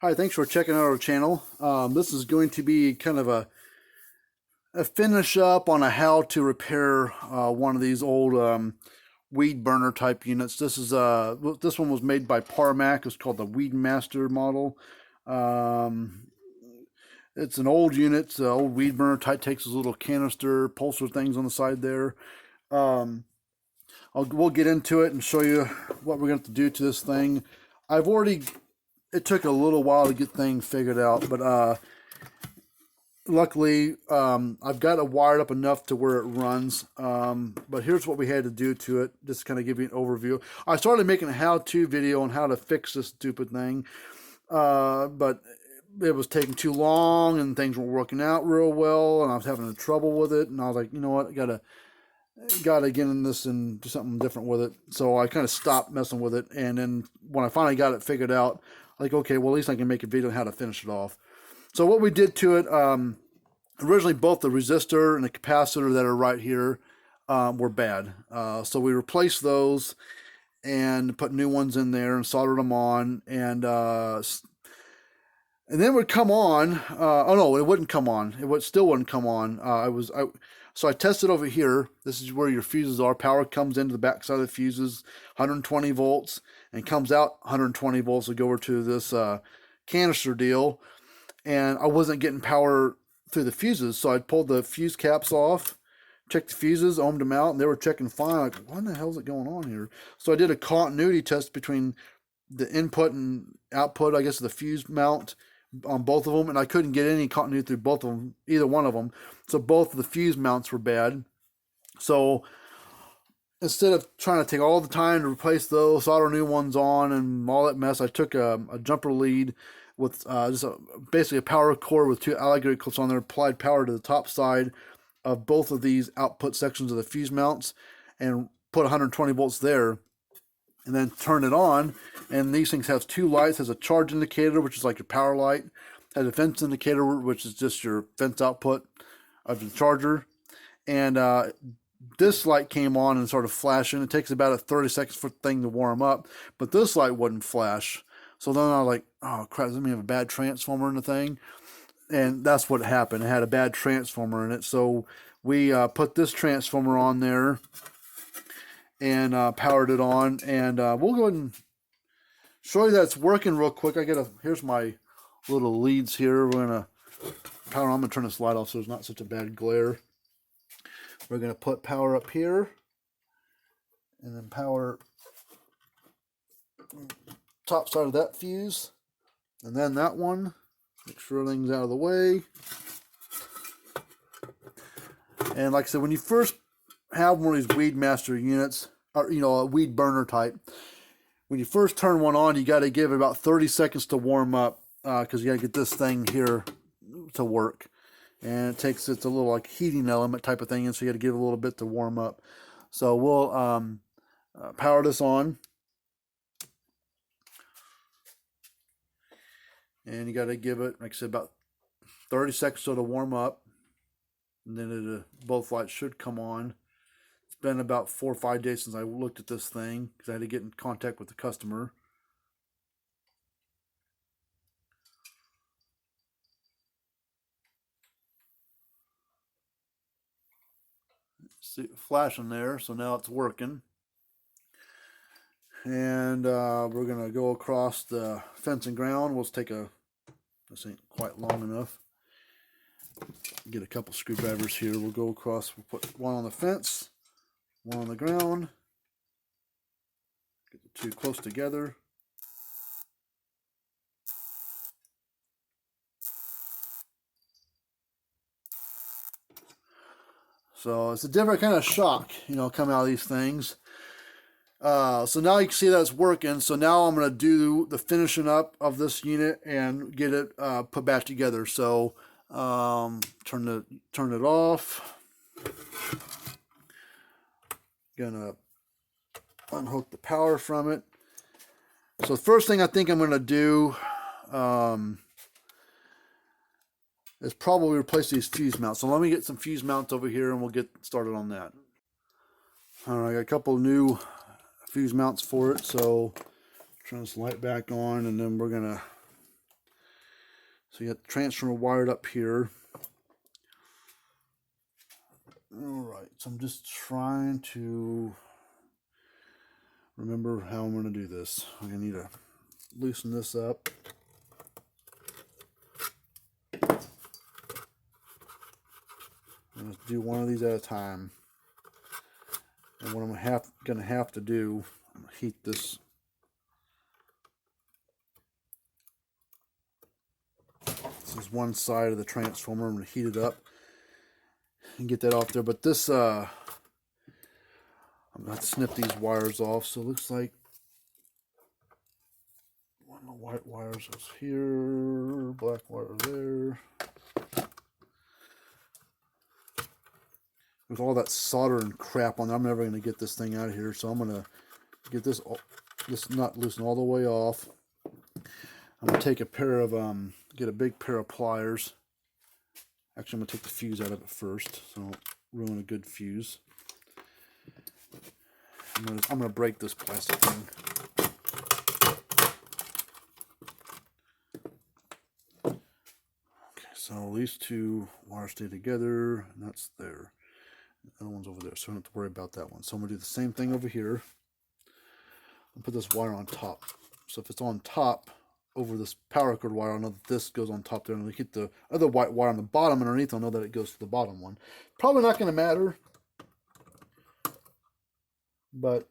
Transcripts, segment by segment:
Hi, thanks for checking out our channel. This is going to be kind of a finish up on a how to repair one of these old weed burner type units. This one was made by Parmac. It's called the Weed Master model. Um, it's an old unit. It's an old weed burner type. Takes those little canister pulsar things on the side there. Um, we'll get into it and show you what we're going to do to this thing. It took a little while to get things figured out, but luckily I've got it wired up enough to where it runs. But here's what we had to do to it, just to kind of give you an overview. I started making a how-to video on how to fix this stupid thing, but it was taking too long and things weren't working out real well, and I was having trouble with it, and I was like, you know what, I gotta get in this and do something different with it. So I kind of stopped messing with it, and then when I finally got it figured out, like, okay, well, at least I can make a video on how to finish it off. So what we did to it, originally both the resistor and the capacitor that are right here were bad. So we replaced those and put new ones in there and soldered them on, and then it would come on. Oh no, it wouldn't come on. Still wouldn't come on. So I tested over here. This is where your fuses are. Power comes into the back side of the fuses, 120 volts, and comes out 120 volts to go over to this canister deal. And I wasn't getting power through the fuses, so I pulled the fuse caps off, checked the fuses, ohmed them out, and they were checking fine. Like, what in the hell is it going on here? So I did a continuity test between the input and output, I guess, of the fuse mount on both of them, and I couldn't get any continuity through both of them, either one of them. So both of the fuse mounts were bad. So instead of trying to take all the time to replace those, solder new ones on, and all that mess, I took a jumper lead with basically a power cord with two alligator clips on there, applied power to the top side of both of these output sections of the fuse mounts, and put 120 volts there, and then turn it on. And these things have two lights. Has a charge indicator, which is like your power light, has a fence indicator, which is just your fence output of the charger. And this light came on and started flashing. It takes about 30 seconds for the thing to warm up, but this light wouldn't flash. So then I was like, oh crap, does it mean have a bad transformer in the thing? And that's what happened. It had a bad transformer in it. So we put this transformer on there and powered it on. And we'll go ahead and show you that it's working real quick. Here's my little leads here. We're gonna power. I'm gonna turn this light off so there's not such a bad glare. We're gonna put power up here, and then power top side of that fuse, and then that one. Make sure everything's out of the way. And like I said, when you first have one of these Weed Master units, or a weed burner type, when you first turn one on, you got to give it about 30 seconds to warm up, because you got to get this thing here to work. And it's a little like heating element type of thing, and so you got to give it a little bit to warm up. So we'll power this on. And you got to give it, like I said, about 30 seconds so to warm up. And then both lights should come on. It's been about 4 or 5 days since I looked at this thing, because I had to get in contact with the customer. See it flashing there, so now it's working. And we're going to go across the fence and ground. This ain't quite long enough. Get a couple screwdrivers here. We'll go across. We'll put one on the fence, one on the ground. Get the two close together. So it's a different kind of shock, coming out of these things. So now you can see that it's working. So now I'm going to do the finishing up of this unit and get it put back together. So turn it off. Gonna unhook the power from it. So the first thing I think I'm going to do is probably replace these fuse mounts. So let me get some fuse mounts over here and we'll get started on that. All right, I got a couple new fuse mounts for it. So turn this light back on, and then we're gonna So you got the transformer wired up here. Alright, so I'm just trying to remember how I'm going to do this. I'm going to need to loosen this up. I'm going to do one of these at a time. And what I'm going to have to do, I'm going to heat this. This is one side of the transformer. I'm going to heat it up and get that off there. But this, I'm going to snip these wires off. So it looks like one of the white wires is here, black wire there. With all that solder and crap on there, I'm never going to get this thing out of here. So I'm going to get this nut loosened all the way off. I'm going to take a pair of, get a big pair of pliers. Actually, I'm going to take the fuse out of it first, so I don't ruin a good fuse. I'm going to break this plastic thing. Okay, so these two wires stay together, and that's there. The other one's over there, so I don't have to worry about that one. So I'm going to do the same thing over here. I'll put this wire on top. So if it's on top over this power cord wire, I know that this goes on top there, and I hit the other white wire on the bottom underneath, I'll know that it goes to the bottom one. Probably not going to matter, but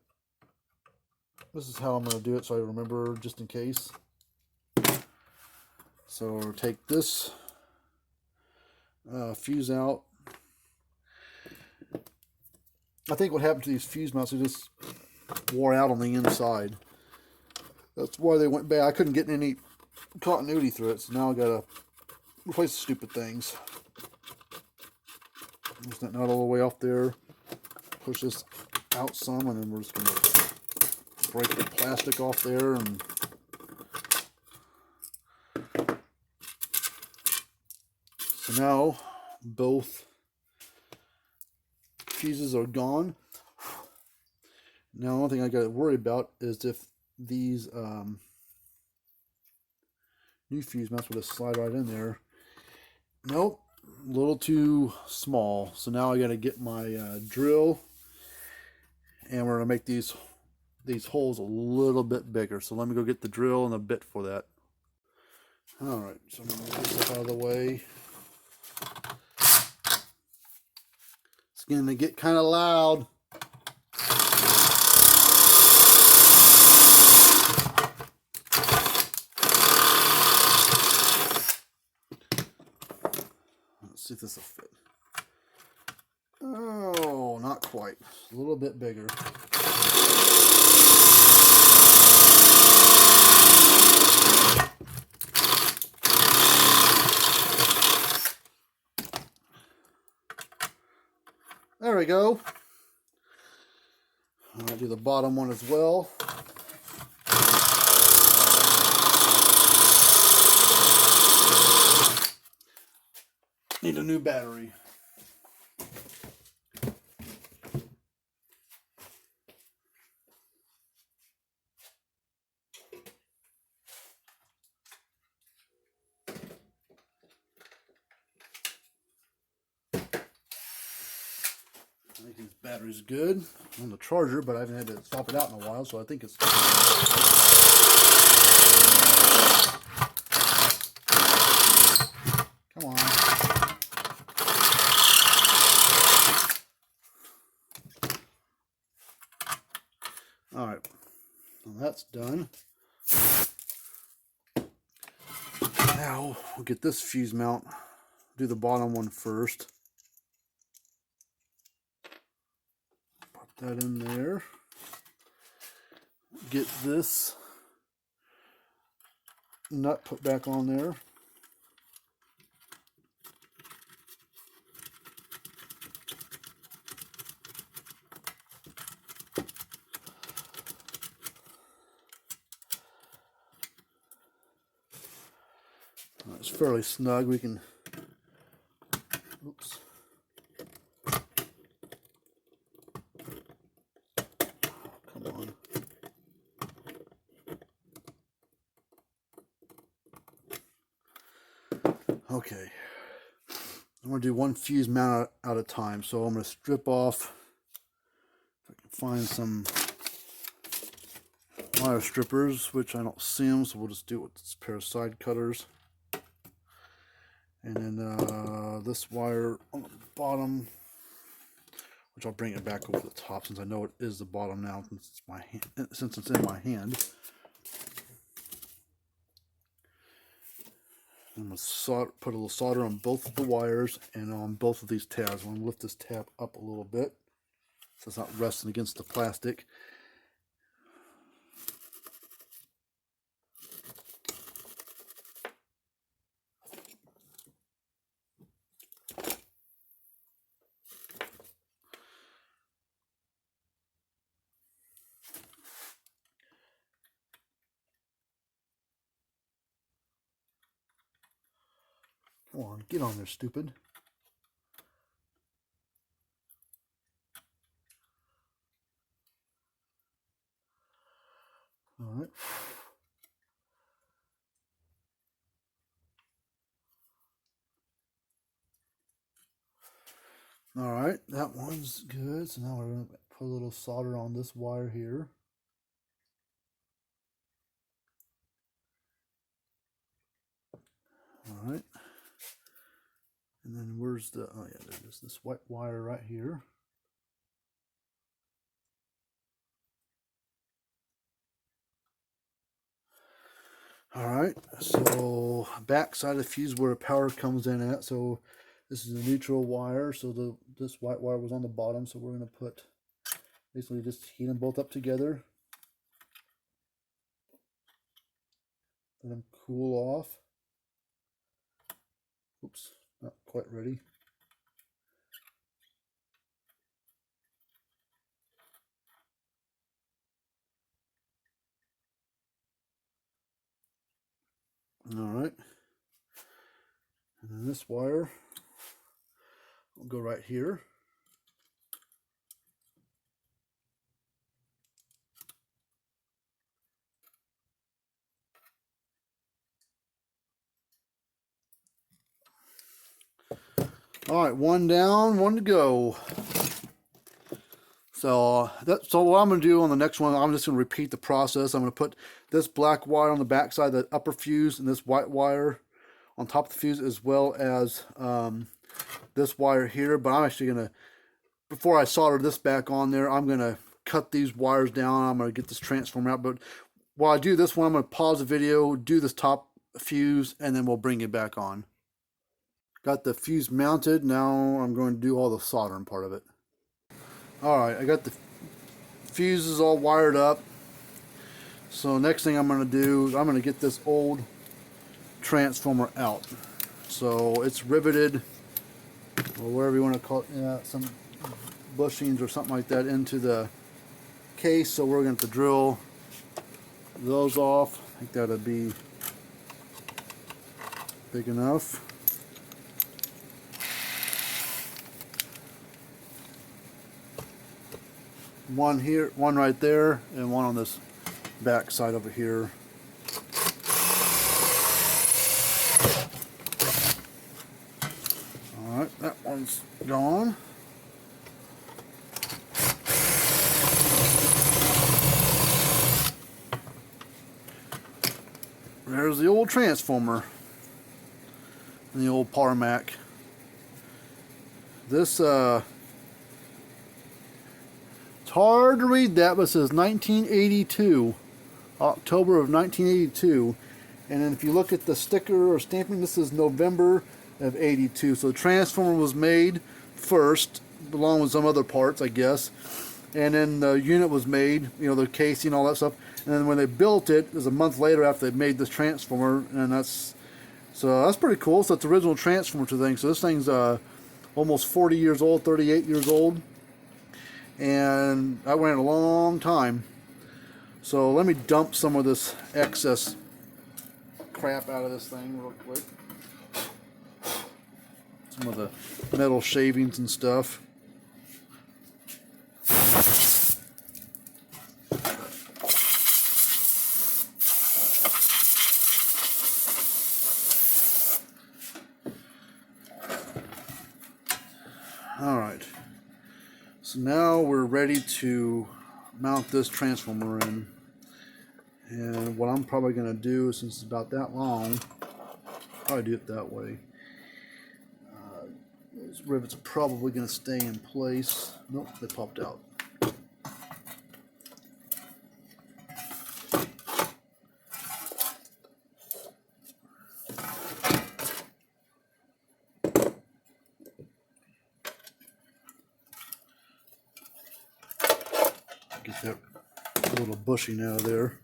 this is how I'm going to do it so I remember just in case. So take this fuse out. I think what happened to these fuse mounts, they just wore out on the inside. That's why they went bad. I couldn't get any continuity through it, so now I gotta replace the stupid things. Just that nut all the way off there. Push this out some, and then we're just gonna break the plastic off there. And so now both fuses are gone. Now the only thing I got to worry about is if these new fuse mounts would have slide right in there. Nope, a little too small. So now I got to get my drill, and we're gonna make these holes a little bit bigger. So let me go get the drill and a bit for that. All right, so I'm gonna get this out of the way. It's gonna get kind of loud. Let's see if this will fit. Oh, not quite. A little bit bigger. There we go. I'm going to do the bottom one as well. Need a new battery. I think this battery's good on the charger, but I haven't had to swap it out in a while, so I think it's good. Come on. Alright, well, that's done. Now we'll get this fuse mount, do the bottom one first. That in there. Get this nut put back on there. It's fairly snug. We can, oops. Come on. Okay, I'm going to do one fuse mount at a time. So I'm going to strip off, if I can find some wire strippers, which I don't see them, so we'll just do it with this pair of side cutters. And then this wire on the bottom, which I'll bring it back over the top since I know it is the bottom now since it's in my hand. I'm going to put a little solder on both of the wires and on both of these tabs. I'm going to lift this tab up a little bit so it's not resting against the plastic. Come on, get on there, stupid. All right. All right, that one's good. So now we're going to put a little solder on this wire here. All right. And then where's the, oh yeah, there's this white wire right here. All right, so back side of the fuse where power comes in at. So this is the neutral wire. So this white wire was on the bottom. So we're going to put, basically just heat them both up together. Let them cool off. Oops, not quite ready. All right, and then this wire will go right here. All right, one down, one to go. So what I'm going to do on the next one, I'm just going to repeat the process. I'm going to put this black wire on the back side of the upper fuse and this white wire on top of the fuse, as well as this wire here. But I'm actually going to, before I solder this back on there, I'm going to cut these wires down. I'm going to get this transformer out. But while I do this one, I'm going to pause the video, do this top fuse, and then we'll bring it back on. Got the fuse mounted. Now I'm going to do all the soldering part of it. Alright, I got the fuses all wired up. So next thing I'm going to do is I'm going to get this old transformer out. So it's riveted, or whatever you want to call it, some bushings or something like that into the case. So we're going to drill those off. I think that'll be big enough. One here, one right there, and one on this back side over here. Alright, that one's gone. There's the old transformer and the old Power Mac. This it's hard to read that, but it says 1982, October of 1982. And then if you look at the sticker or stamping, this is November of 82. So the transformer was made first, along with some other parts, I guess. And then the unit was made, you know, the casing, all that stuff. And then when they built it, it was a month later after they made this transformer, and that's pretty cool. So it's the original transformer to the thing. So this thing's almost 40 years old, 38 years old. And that went a long time. So let me dump some of this excess crap out of this thing real quick. Some of the metal shavings and stuff. All right. So now we're ready to mount this transformer in. And what I'm probably going to do, since it's about that long, probably do it that way. Those rivets are probably going to stay in place. Nope, they popped out. Get that little bushing out of there.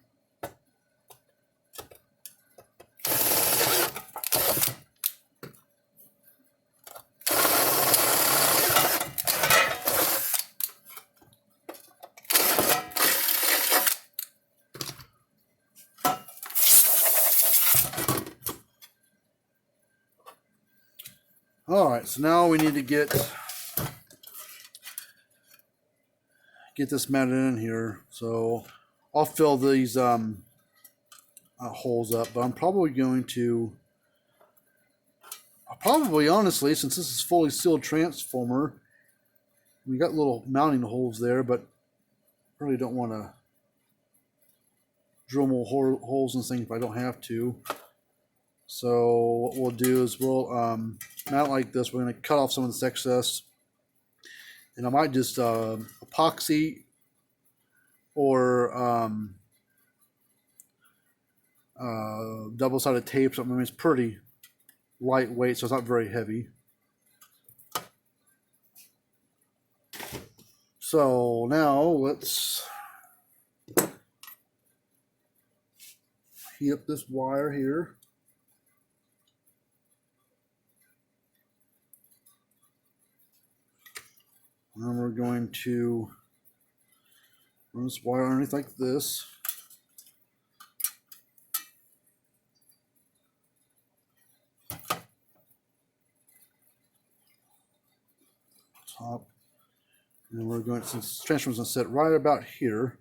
All right, so now we need to get this mounted in here. So I'll fill these holes up, but I'm probably going to, honestly, since this is fully sealed transformer, we got little mounting holes there, but really don't want to drill more holes in things if I don't have to. So what we'll do is we'll mount it like this. We're going to cut off some of this excess, and I might just epoxy or double-sided tape something. I mean, it's pretty lightweight, so it's not very heavy. So now let's heat up this wire here. And we're going to run this wire underneath like this. Top. And we're going, since the transformer's going to sit right about here,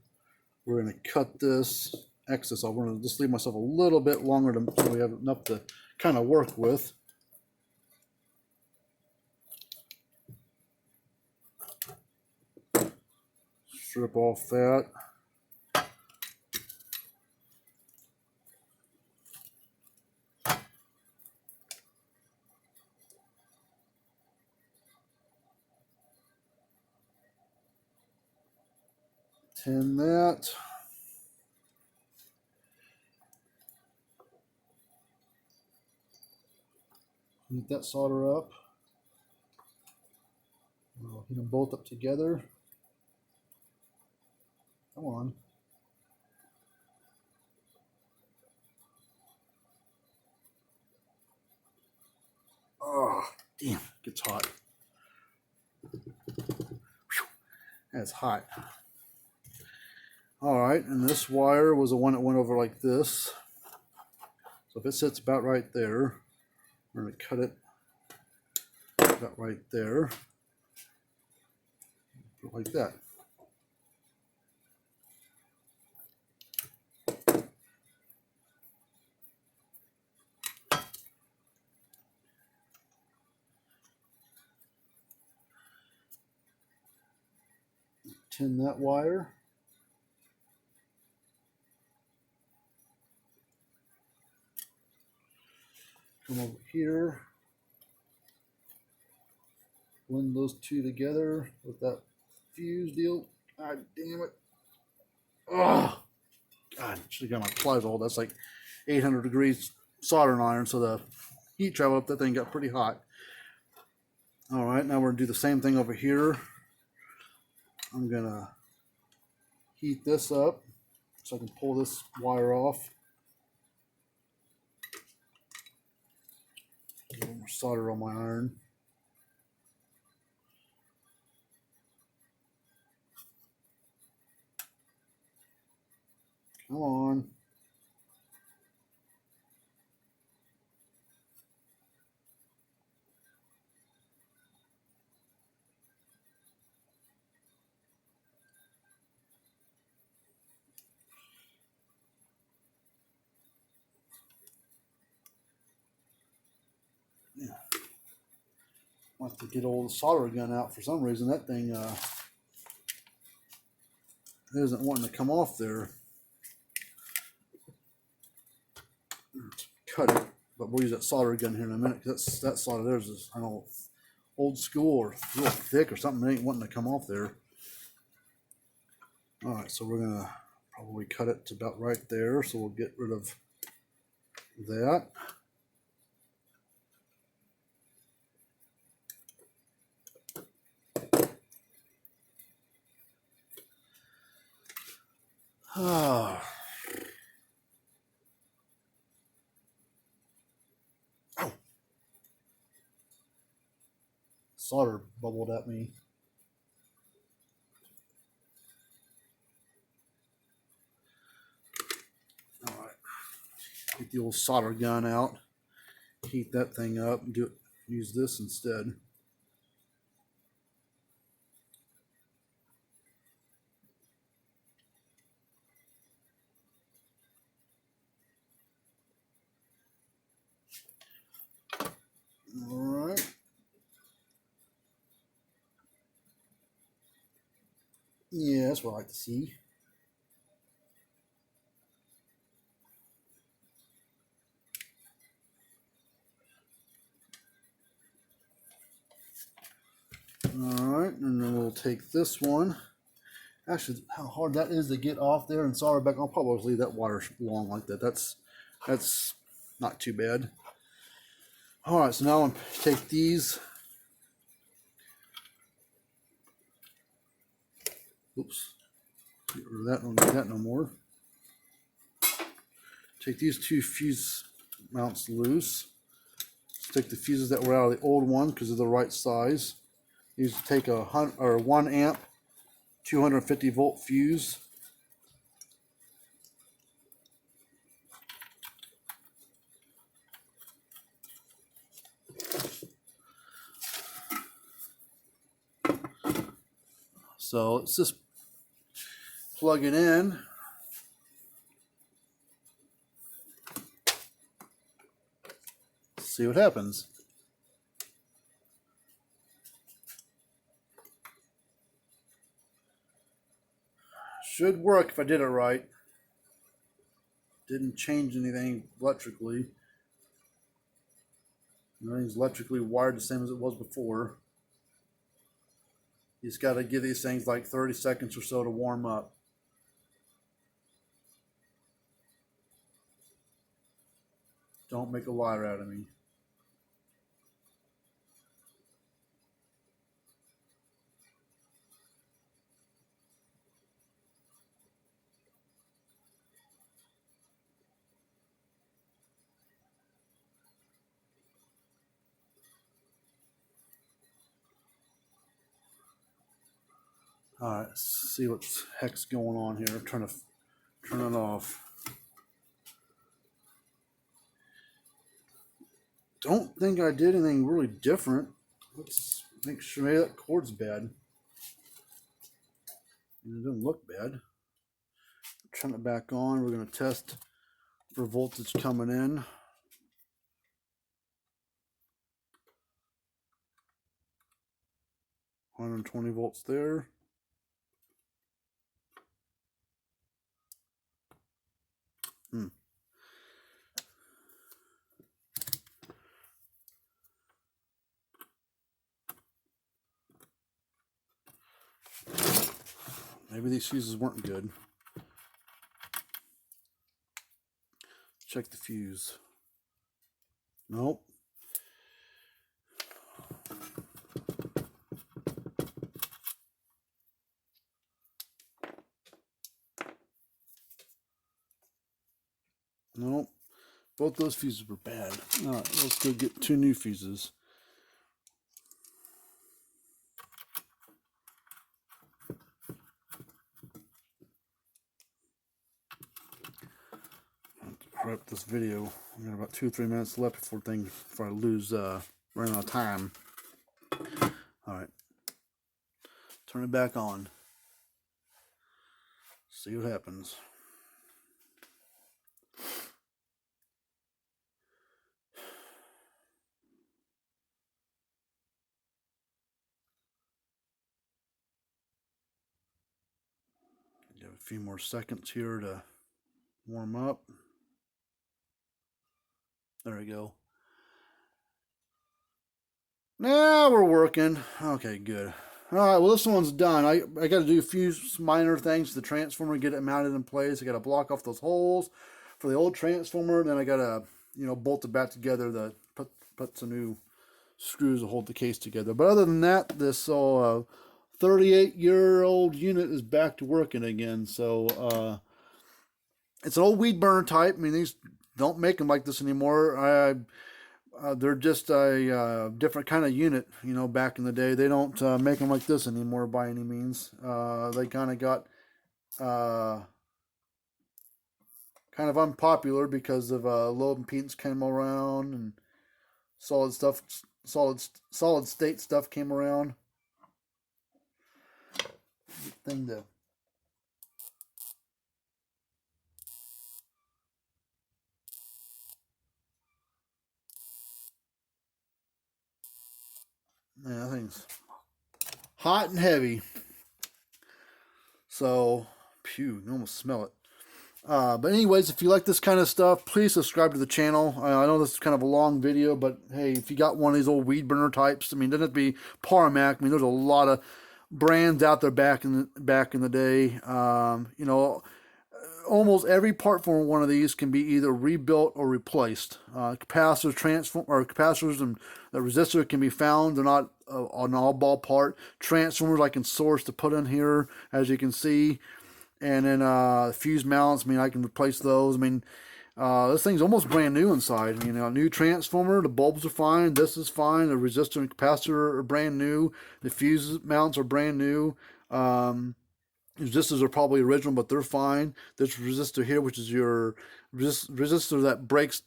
we're going to cut this excess off. We're going to just leave myself a little bit longer so we have enough to kind of work with. Strip off that. Tin that. Heat that solder up. We'll heat them both up together. Come on. Oh, damn, it gets hot. Whew. That's hot. All right, and this wire was the one that went over like this. So if it sits about right there, we're going to cut it about right there. Put it like that. Tin that wire. Come over here. Blend those two together with that fuse deal. God damn it. Oh, God, should have got my pliers all. That's like 800 degrees soldering iron, so the heat travel up that thing got pretty hot. All right, now we're going to do the same thing over here. I'm going to heat this up so I can pull this wire off. A little more solder on my iron. Come on. Yeah. I'll have to get old solder gun out. For some reason that thing isn't wanting to come off there. Cut it, but we'll use that solder gun here in a minute, because that solder there's is, I don't know, old school or real thick or something that ain't wanting to come off there. All right, so we're gonna probably cut it to about right there, so we'll get rid of that. Oh. Solder bubbled at me. All right, get the old solder gun out, heat that thing up, and use this instead. All right. Yeah, that's what I like to see. Alright, and then we'll take this one. Actually, how hard that is to get off there and solder back. I'll probably leave that wire long like that. That's not too bad. Alright, so now I'm going to take these. Oops. Get rid of that. Don't need that no more. Take these two fuse mounts loose. Take the fuses that were out of the old one because they're the right size. These take a 1 amp, 250 volt fuse. So let's just plug it in. See what happens. Should work if I did it right. Didn't change anything electrically. Everything's electrically wired the same as it was before. You just got to give these things like 30 seconds or so to warm up. Don't make a liar out of me. Alright, let's see what the heck's going on here. I'm trying to turn it off. Don't think I did anything really different. Let's make sure maybe that cord's bad. It doesn't look bad. Turn it back on. We're going to test for voltage coming in. 120 volts there. Maybe these fuses weren't good. Check the fuse. Nope. Nope. Both those fuses were bad. Alright, let's go get 2 new fuses. Wrap up this video. We got about 2 or 3 minutes left before I lose run out of time. Alright. Turn it back on. See what happens. few more seconds here to warm up. There we go. Now we're working. Okay, good. All right, well, this one's done. I got to do a few minor things to the transformer, get it mounted in place. I got to block off those holes for the old transformer. Then I got to, bolt it back together to put some new screws to hold the case together. But other than that, this 38-year-old unit is back to working again. So it's an old weed burner type. I mean, these don't make them like this anymore. They're just a different kind of unit, back in the day. They don't make them like this anymore by any means. They kind of got kind of unpopular because of low impedance came around and solid state stuff came around. Thing to that thing's hot and heavy. So, you can almost smell it. But anyways, if you like this kind of stuff, please subscribe to the channel. I know this is kind of a long video, but hey, if you got one of these old weed burner types, I mean, it doesn't have to be Parmac. I mean, there's a lot of brands out there back in the day. Almost every part for one of these can be either rebuilt or replaced. Capacitors and the resistor can be found. They're not an all-ball part. Transformers I can source to put in here, as you can see. And then fuse mounts, I mean, I can replace those. I mean, this thing's almost brand new inside. New transformer, the bulbs are fine, this is fine, the resistor and capacitor are brand new, the fuse mounts are brand new. Resistors are probably original, but they're fine. This resistor here, which is your resistor that brings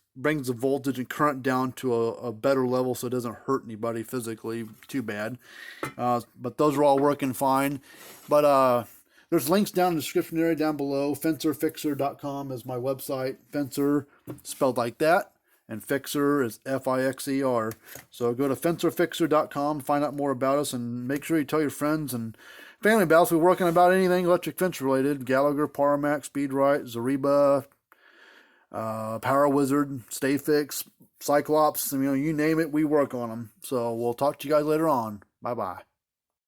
the voltage and current down to a better level so it doesn't hurt anybody physically too bad. But those are all working fine. But there's links down in the description area down below. Fencerfixer.com is my website. Fencer, spelled like that. And Fixer is F-I-X-E-R. So go to fencerfixer.com, find out more about us, and make sure you tell your friends and family about us. We're working about anything electric fence related. Gallagher, Parmac, Speedrite, Zariba, Power Wizard, Stay Fix, Cyclops. You name it, we work on them. So we'll talk to you guys later on. Bye-bye.